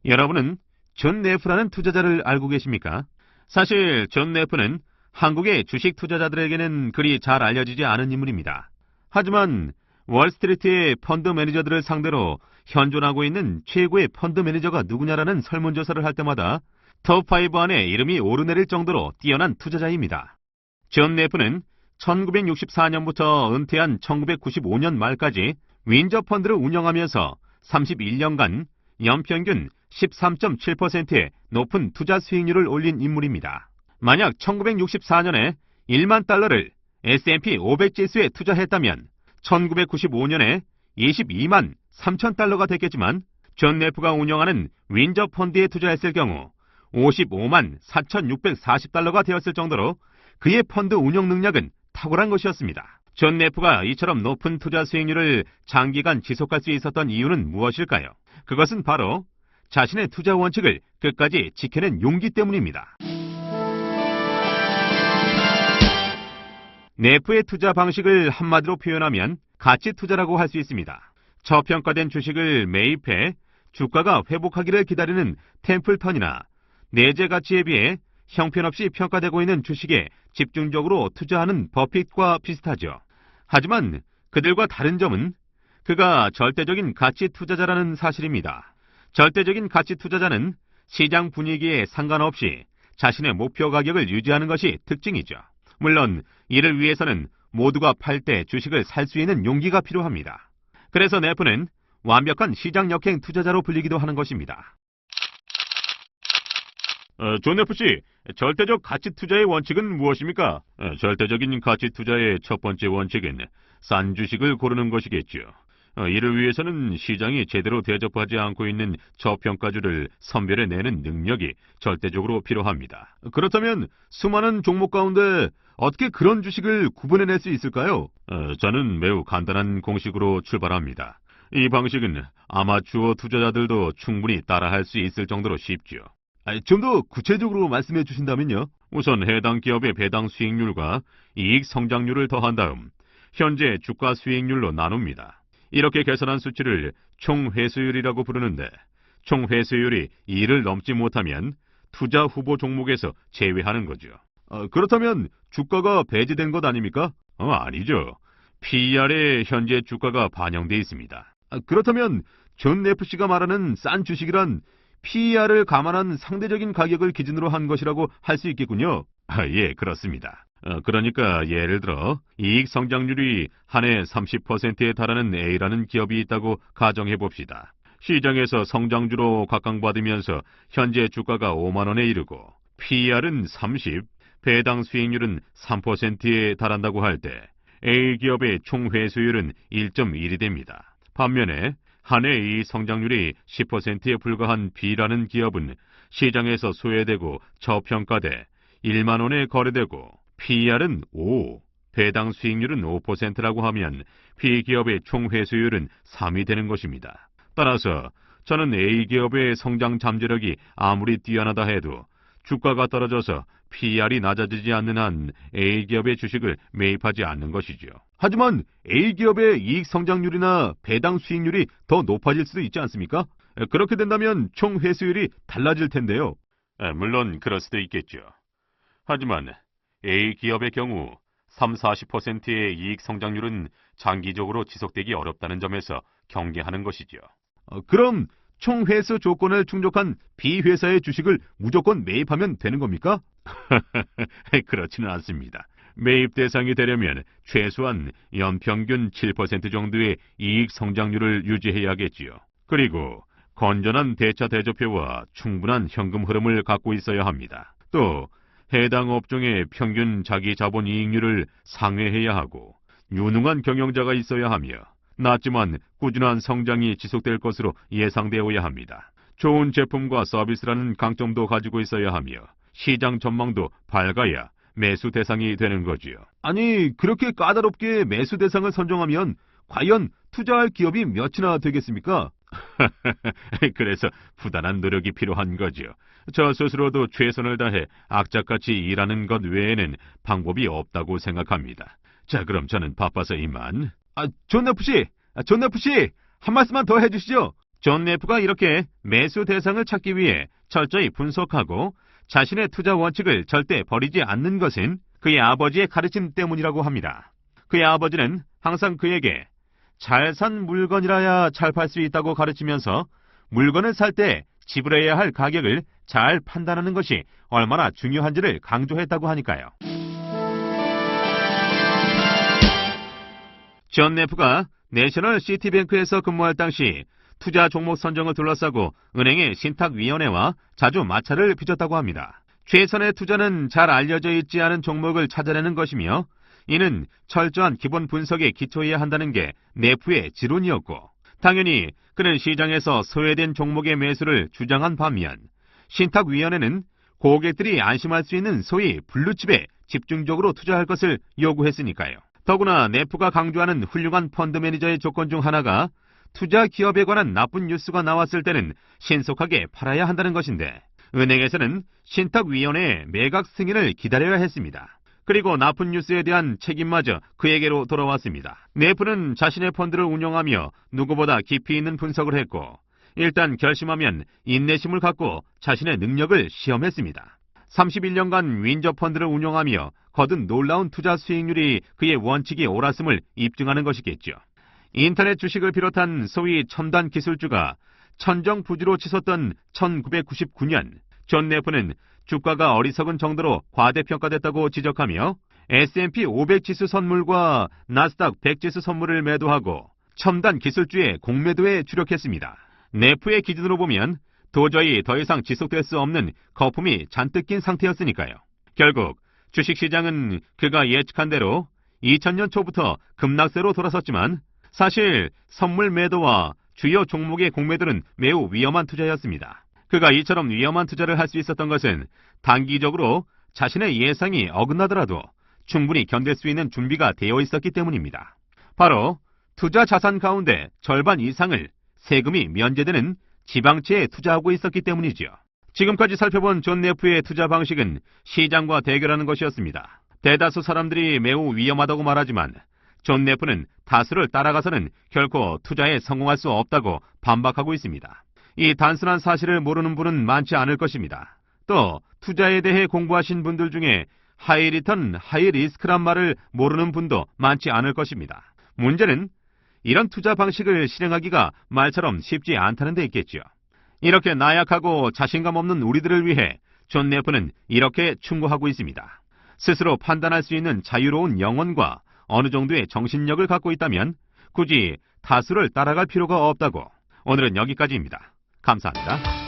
여러분은 존 네프라는 투자자를 알고 계십니까? 사실 존 네프는 한국의 주식 투자자들에게는 그리 잘 알려지지 않은 인물입니다. 하지만 월스트리트의 펀드 매니저들을 상대로 현존하고 있는 최고의 펀드 매니저가 누구냐라는 설문조사를 할 때마다 톱5 안에 이름이 오르내릴 정도로 뛰어난 투자자입니다. 존 네프는 1964년부터 은퇴한 1995년 말까지 윈저 펀드를 운영하면서 31년간 연평균 13.7%의 높은 투자 수익률을 올린 인물입니다. 만약 1964년에 1만 달러를 S&P 500 지수에 투자했다면 1995년에 22만 3천 달러가 됐겠지만 존 네프가 운영하는 윈저 펀드에 투자했을 경우 55만 4,640달러가 되었을 정도로 그의 펀드 운영 능력은 탁월한 것이었습니다. 존 네프가 이처럼 높은 투자 수익률을 장기간 지속할 수 있었던 이유는 무엇일까요? 그것은 바로 자신의 투자 원칙을 끝까지 지켜낸 용기 때문입니다. 네프의 투자 방식을 한마디로 표현하면 가치 투자라고 할 수 있습니다. 저평가된 주식을 매입해 주가가 회복하기를 기다리는 템플턴이나 내재 가치에 비해 형편없이 평가되고 있는 주식에 집중적으로 투자하는 버핏과 비슷하죠. 하지만 그들과 다른 점은 그가 절대적인 가치 투자자라는 사실입니다. 절대적인 가치 투자자는 시장 분위기에 상관없이 자신의 목표 가격을 유지하는 것이 특징이죠. 물론 이를 위해서는 모두가 팔 때 주식을 살 수 있는 용기가 필요합니다. 그래서 네프는 완벽한 시장 역행 투자자로 불리기도 하는 것입니다. 존 네프 씨, 절대적 가치 투자의 원칙은 무엇입니까? 절대적인 가치 투자의 첫 번째 원칙은 싼 주식을 고르는 것이겠죠. 이를 위해서는 시장이 제대로 대접하지 않고 있는 저평가주를 선별해내는 능력이 절대적으로 필요합니다. 그렇다면 수많은 종목 가운데 어떻게 그런 주식을 구분해낼 수 있을까요? 저는 매우 간단한 공식으로 출발합니다. 이 방식은 아마추어 투자자들도 충분히 따라할 수 있을 정도로 쉽죠. 좀 더 구체적으로 말씀해 주신다면요? 우선 해당 기업의 배당 수익률과 이익 성장률을 더한 다음 현재 주가 수익률로 나눕니다. 이렇게 계산한 수치를 총회수율이라고 부르는데 총회수율이 2를 넘지 못하면 투자 후보 종목에서 제외하는 거죠. 그렇다면 주가가 배제된 것 아닙니까? 아니죠. PER에 현재 주가가 반영돼 있습니다. 그렇다면 존 네프 씨가 말하는 싼 주식이란 PER을 감안한 상대적인 가격을 기준으로 한 것이라고 할 수 있겠군요. 예, 그렇습니다. 그러니까 예를 들어 이익 성장률이 한 해 30%에 달하는 A라는 기업이 있다고 가정해 봅시다. 시장에서 성장주로 각광받으면서 현재 주가가 5만 원에 이르고 PER은 30, 배당 수익률은 3%에 달한다고 할 때 A 기업의 총 회수율은 1.1이 됩니다. 반면에 한 해 이 성장률이 10%에 불과한 B라는 기업은 시장에서 소외되고 저평가돼 1만 원에 거래되고 PER은 5, 배당 수익률은 5%라고 하면 B기업의 총 회수율은 3이 되는 것입니다. 따라서 저는 A기업의 성장 잠재력이 아무리 뛰어나다 해도 주가가 떨어져서 PER이 낮아지지 않는 한 A기업의 주식을 매입하지 않는 것이죠. 하지만 A기업의 이익 성장률이나 배당 수익률이 더 높아질 수도 있지 않습니까? 그렇게 된다면 총 회수율이 달라질 텐데요. 물론 그럴 수도 있겠죠. 하지만 A기업의 경우 30-40%의 이익 성장률은 장기적으로 지속되기 어렵다는 점에서 경계하는 것이죠. 그럼 총 회수 조건을 충족한 B회사의 주식을 무조건 매입하면 되는 겁니까? 그렇지는 않습니다. 매입 대상이 되려면 최소한 연평균 7% 정도의 이익 성장률을 유지해야겠지요. 그리고 건전한 대차 대조표와 충분한 현금 흐름을 갖고 있어야 합니다. 또 해당 업종의 평균 자기 자본 이익률을 상회해야 하고 유능한 경영자가 있어야 하며 낮지만 꾸준한 성장이 지속될 것으로 예상되어야 합니다. 좋은 제품과 서비스라는 강점도 가지고 있어야 하며 시장 전망도 밝아야 매수 대상이 되는 거지요. 아니, 그렇게 까다롭게 매수 대상을 선정하면 과연 투자할 기업이 몇이나 되겠습니까? 그래서 부단한 노력이 필요한 거죠. 저 스스로도 최선을 다해 악착같이 일하는 것 외에는 방법이 없다고 생각합니다. 자, 그럼 저는 바빠서 이만. 존 네프 씨, 한 말씀만 더 해주시죠. 존 네프가 이렇게 매수 대상을 찾기 위해 철저히 분석하고 자신의 투자 원칙을 절대 버리지 않는 것은 그의 아버지의 가르침 때문이라고 합니다. 그의 아버지는 항상 그에게 잘 산 물건이라야 잘 팔 수 있다고 가르치면서 물건을 살 때 지불해야 할 가격을 잘 판단하는 것이 얼마나 중요한지를 강조했다고 하니까요. 존 네프가 내셔널 시티뱅크에서 근무할 당시 투자 종목 선정을 둘러싸고 은행의 신탁위원회와 자주 마찰을 빚었다고 합니다. 최선의 투자는 잘 알려져 있지 않은 종목을 찾아내는 것이며 이는 철저한 기본 분석에 기초해야 한다는 게 네프의 지론이었고 당연히 그는 시장에서 소외된 종목의 매수를 주장한 반면 신탁위원회는 고객들이 안심할 수 있는 소위 블루칩에 집중적으로 투자할 것을 요구했으니까요. 더구나 네프가 강조하는 훌륭한 펀드 매니저의 조건 중 하나가 투자 기업에 관한 나쁜 뉴스가 나왔을 때는 신속하게 팔아야 한다는 것인데 은행에서는 신탁위원회의 매각 승인을 기다려야 했습니다. 그리고 나쁜 뉴스에 대한 책임마저 그에게로 돌아왔습니다. 네프는 자신의 펀드를 운영하며 누구보다 깊이 있는 분석을 했고 일단 결심하면 인내심을 갖고 자신의 능력을 시험했습니다. 31년간 윈저 펀드를 운영하며 거둔 놀라운 투자 수익률이 그의 원칙이 옳았음을 입증하는 것이겠죠. 인터넷 주식을 비롯한 소위 첨단 기술주가 천정부지로 치솟던 1999년 존 네프는 주가가 어리석은 정도로 과대평가됐다고 지적하며 S&P 500 지수 선물과 나스닥 100 지수 선물을 매도하고 첨단 기술주의 공매도에 주력했습니다. 네프의 기준으로 보면 도저히 더 이상 지속될 수 없는 거품이 잔뜩 낀 상태였으니까요. 결국 주식시장은 그가 예측한 대로 2000년 초부터 급락세로 돌아섰지만 사실 선물 매도와 주요 종목의 공매도는 매우 위험한 투자였습니다. 그가 이처럼 위험한 투자를 할 수 있었던 것은 단기적으로 자신의 예상이 어긋나더라도 충분히 견딜 수 있는 준비가 되어 있었기 때문입니다. 바로 투자 자산 가운데 절반 이상을 세금이 면제되는 지방채에 투자하고 있었기 때문이죠. 지금까지 살펴본 존 네프의 투자 방식은 시장과 대결하는 것이었습니다. 대다수 사람들이 매우 위험하다고 말하지만 존 네프는 다수를 따라가서는 결코 투자에 성공할 수 없다고 반박하고 있습니다. 이 단순한 사실을 모르는 분은 많지 않을 것입니다. 또 투자에 대해 공부하신 분들 중에 하이 리턴, 하이 리스크란 말을 모르는 분도 많지 않을 것입니다. 문제는 이런 투자 방식을 실행하기가 말처럼 쉽지 않다는 데 있겠죠. 이렇게 나약하고 자신감 없는 우리들을 위해 존 네프는 이렇게 충고하고 있습니다. 스스로 판단할 수 있는 자유로운 영혼과 어느 정도의 정신력을 갖고 있다면 굳이 다수를 따라갈 필요가 없다고. 오늘은 여기까지입니다. 감사합니다.